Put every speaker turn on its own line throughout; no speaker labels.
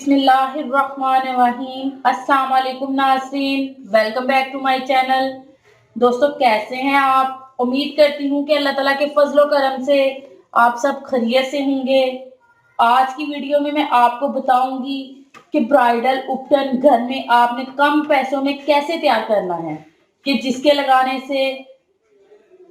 बिस्मिल्लाहिर्रहमानिर्रहीम। अस्सलाम वालेकुम नाज़रीन, welcome back to my channel. दोस्तों, कैसे हैं आप? उम्मीद करती हूँ कि अल्लाह ताला के फजलो करम से आप सब खैरियत से होंगे। आज की वीडियो में मैं आपको बताऊंगी कि ब्राइडल उपटन घर में आपने कम पैसों में कैसे तैयार करना है, कि जिसके लगाने से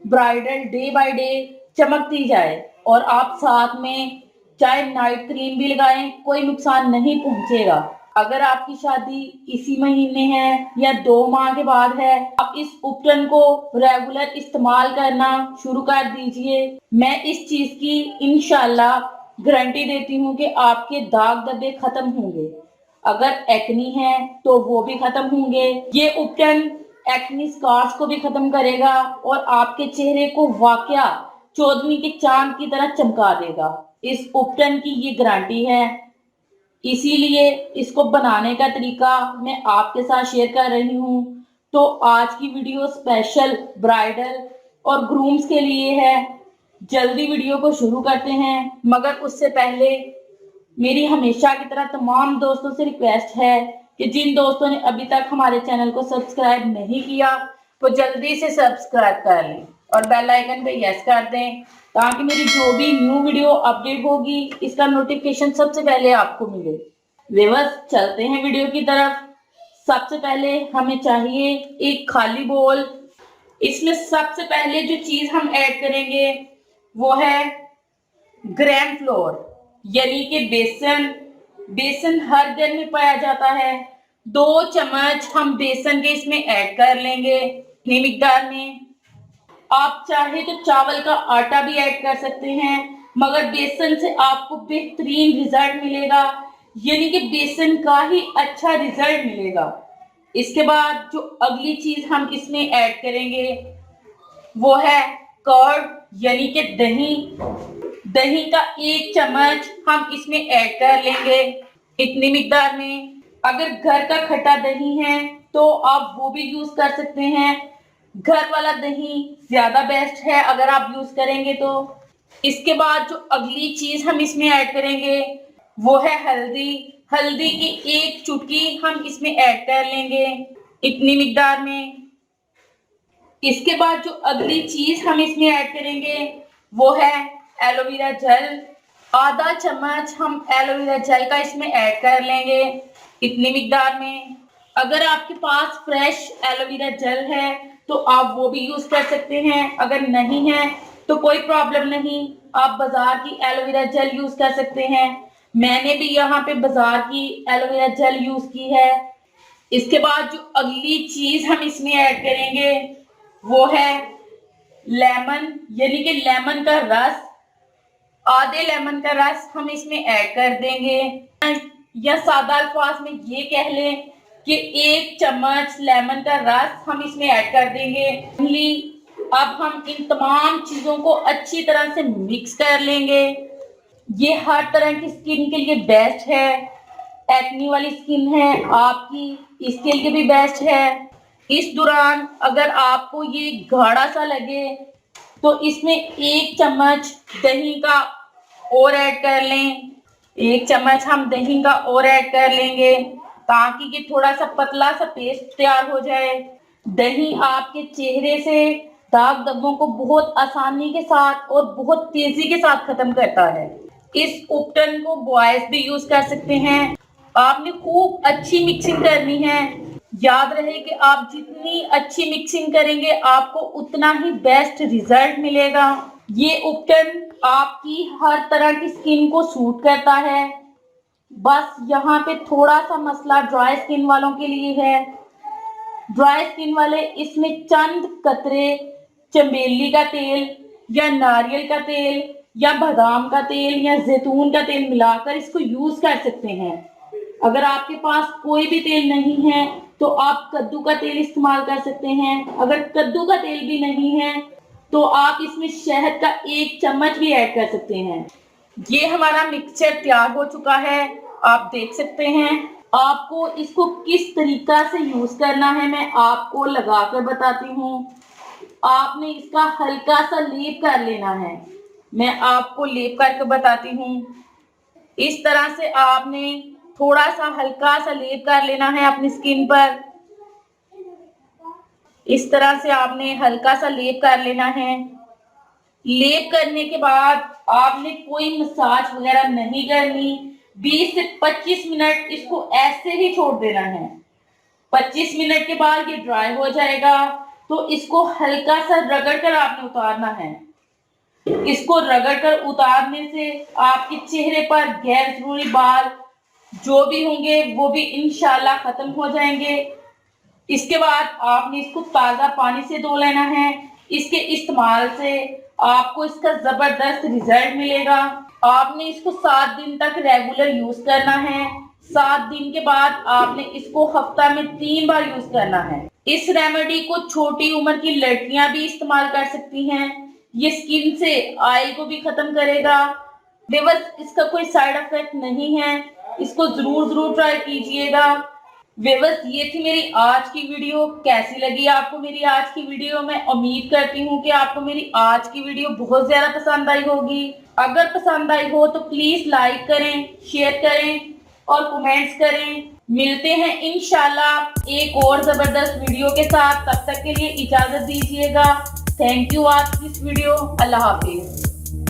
ब्राइडल डे बाय डे चमकती जाए और आप साथ में चाहे नाइट क्रीम भी लगाएं, कोई नुकसान नहीं पहुंचेगा। अगर आपकी शादी इसी महीने है या 2 माह के बाद है, आप इस उपकरण को रेगुलर इस्तेमाल करना शुरू कर दीजिए। मैं इस चीज की इंशाल्लाह गारंटी देती हूँ कि आपके दाग धब्बे खत्म होंगे। अगर एक्नी है तो वो भी खत्म होंगे। ये उपकरण एक्नी स्कार्स को भी खत्म करेगा और आपके चेहरे को वाकया चौदहवीं के चांद की तरह चमका देगा। इस उपकरण की ये गारंटी है, इसीलिए इसको बनाने का तरीका मैं आपके साथ शेयर कर रही हूँ। तो आज की वीडियो स्पेशल ब्राइडल और ग्रूम्स के लिए है। जल्दी वीडियो को शुरू करते हैं, मगर उससे पहले मेरी हमेशा की तरह तमाम दोस्तों से रिक्वेस्ट है कि जिन दोस्तों ने अभी तक हमारे चैनल को सब्सक्राइब नहीं किया वो जल्दी से सब्सक्राइब कर लें और बेल आइकन पे यस कर दें, ताकि मेरी जो भी न्यू वीडियो अपडेट होगी इसका नोटिफिकेशन सबसे पहले आपको मिले। व्यूअर्स, चलते हैं वीडियो की तरफ। सबसे पहले हमें चाहिए एक खाली बोल। इसमें सबसे पहले जो चीज हम ऐड करेंगे वो है ग्राम फ्लोर, यानी कि बेसन। बेसन हर घर में पाया जाता है। 2 चम्मच हम बेसन के इसमें ऐड कर लेंगे इतनी मिकदार में। आप चाहे तो चावल का आटा भी ऐड कर सकते हैं, मगर बेसन से आपको बेहतरीन रिजल्ट मिलेगा, यानी कि बेसन का ही अच्छा रिजल्ट मिलेगा। इसके बाद जो अगली चीज हम इसमें ऐड करेंगे वो है कर्ड, यानी कि दही। दही का 1 चम्मच हम इसमें ऐड कर लेंगे इतनी मिकदार में। अगर घर का खट्टा दही है तो आप वो भी यूज कर सकते हैं। घर वाला दही ज्यादा बेस्ट है अगर आप यूज करेंगे तो। इसके बाद जो अगली चीज हम इसमें ऐड करेंगे वो है हल्दी। हल्दी की 1 चुटकी हम इसमें ऐड कर लेंगे इतनी मिकदार में। इसके बाद जो अगली चीज हम इसमें ऐड करेंगे वो है एलोवेरा जेल। आधा चम्मच हम एलोवेरा जेल का इसमें ऐड कर लेंगे इतनी मिकदार में। अगर आपके पास फ्रेश एलोवेरा जेल है तो आप वो भी यूज कर सकते हैं, अगर नहीं है तो कोई प्रॉब्लम नहीं, आप बाजार की एलोवेरा जेल यूज कर सकते हैं। मैंने भी यहाँ पे बाजार की एलोवेरा जेल यूज की है। इसके बाद जो अगली चीज हम इसमें ऐड करेंगे वो है लेमन, यानी कि लेमन का रस। आधे लेमन का रस हम इसमें ऐड कर देंगे, या सादा अल्फाज में ये कह लें कि 1 चम्मच लेमन का रस हम इसमें ऐड कर देंगे। अब हम इन तमाम चीजों को अच्छी तरह से मिक्स कर लेंगे। ये हर तरह की स्किन के लिए बेस्ट है। एक्नी वाली स्किन है आपकी, इसके लिए भी बेस्ट है। इस दौरान अगर आपको ये गाढ़ा सा लगे तो इसमें 1 चम्मच दही का और ऐड कर लें। 1 चम्मच हम दही का और ऐड कर लेंगे ताकि ये थोड़ा सा पतला सा पेस्ट तैयार हो जाए। दही आपके चेहरे से दाग धब्बों को बहुत आसानी के साथ और बहुत तेजी के साथ खत्म करता है। इस उपकरण को बॉयज भी यूज कर सकते हैं। आपने खूब अच्छी मिक्सिंग करनी है। याद रहे कि आप जितनी अच्छी मिक्सिंग करेंगे आपको उतना ही बेस्ट रिजल्ट मिलेगा। ये उपकरण आपकी हर तरह की स्किन को सूट करता है। बस यहाँ पे थोड़ा सा मसला ड्राई स्किन वालों के लिए है। ड्राई स्किन वाले इसमें चंद कतरे चमेली का तेल या नारियल का तेल या बादाम का तेल या जैतून का तेल मिलाकर इसको यूज कर सकते हैं। अगर आपके पास कोई भी तेल नहीं है तो आप कद्दू का तेल इस्तेमाल कर सकते हैं। अगर कद्दू का तेल भी नहीं है तो आप इसमें शहद का 1 चम्मच भी ऐड कर सकते हैं। ये हमारा मिक्सचर तैयार हो चुका है, आप देख सकते हैं। आपको इसको किस तरीका से यूज करना है मैं आपको लगाकर बताती हूँ। आपने इसका हल्का सा लेप कर लेना है, मैं आपको लेप करके बताती हूँ। इस तरह से आपने थोड़ा सा हल्का सा लेप कर लेना है अपनी स्किन पर। इस तरह से आपने हल्का सा लेप कर लेना है। लेप करने के बाद आपने कोई मसाज वगैरह नहीं करनी। 20 से 25 मिनट इसको ऐसे ही छोड़ देना है। 25 मिनट के बाद ये ड्राई हो जाएगा, तो इसको हल्का सा रगड़ कर आपने उतारना है। इसको रगड़ कर उतारने से आपके चेहरे पर गैर जरूरी बाल जो भी होंगे वो भी इंशाल्लाह खत्म हो जाएंगे। इसके बाद आपने इसको ताज़ा पानी से धो लेना है। इसके इस्तेमाल से आपको इसका जबरदस्त रिजल्ट मिलेगा। आपने इसको 7 दिन तक रेगुलर यूज करना है। 7 दिन के बाद आपने इसको हफ्ता में 3 बार यूज करना है। इस रेमेडी को छोटी उम्र की लड़कियां भी इस्तेमाल कर सकती हैं। ये स्किन से आई को भी खत्म करेगा। बस इसका कोई साइड इफेक्ट नहीं है। इसको जरूर ट्राई कीजिएगा। बस ये थी मेरी आज की वीडियो। कैसी लगी आपको मेरी आज की वीडियो? मैं उम्मीद करती हूँ कि आपको मेरी आज की वीडियो बहुत ज्यादा पसंद आई होगी। अगर पसंद आई हो तो प्लीज लाइक करें, शेयर करें और कमेंट्स करें। मिलते हैं इंशाल्लाह एक और जबरदस्त वीडियो के साथ। तब तक के लिए इजाजत दीजिएगा। थैंक यू आज की इस वीडियो। अल्लाह हाफिज।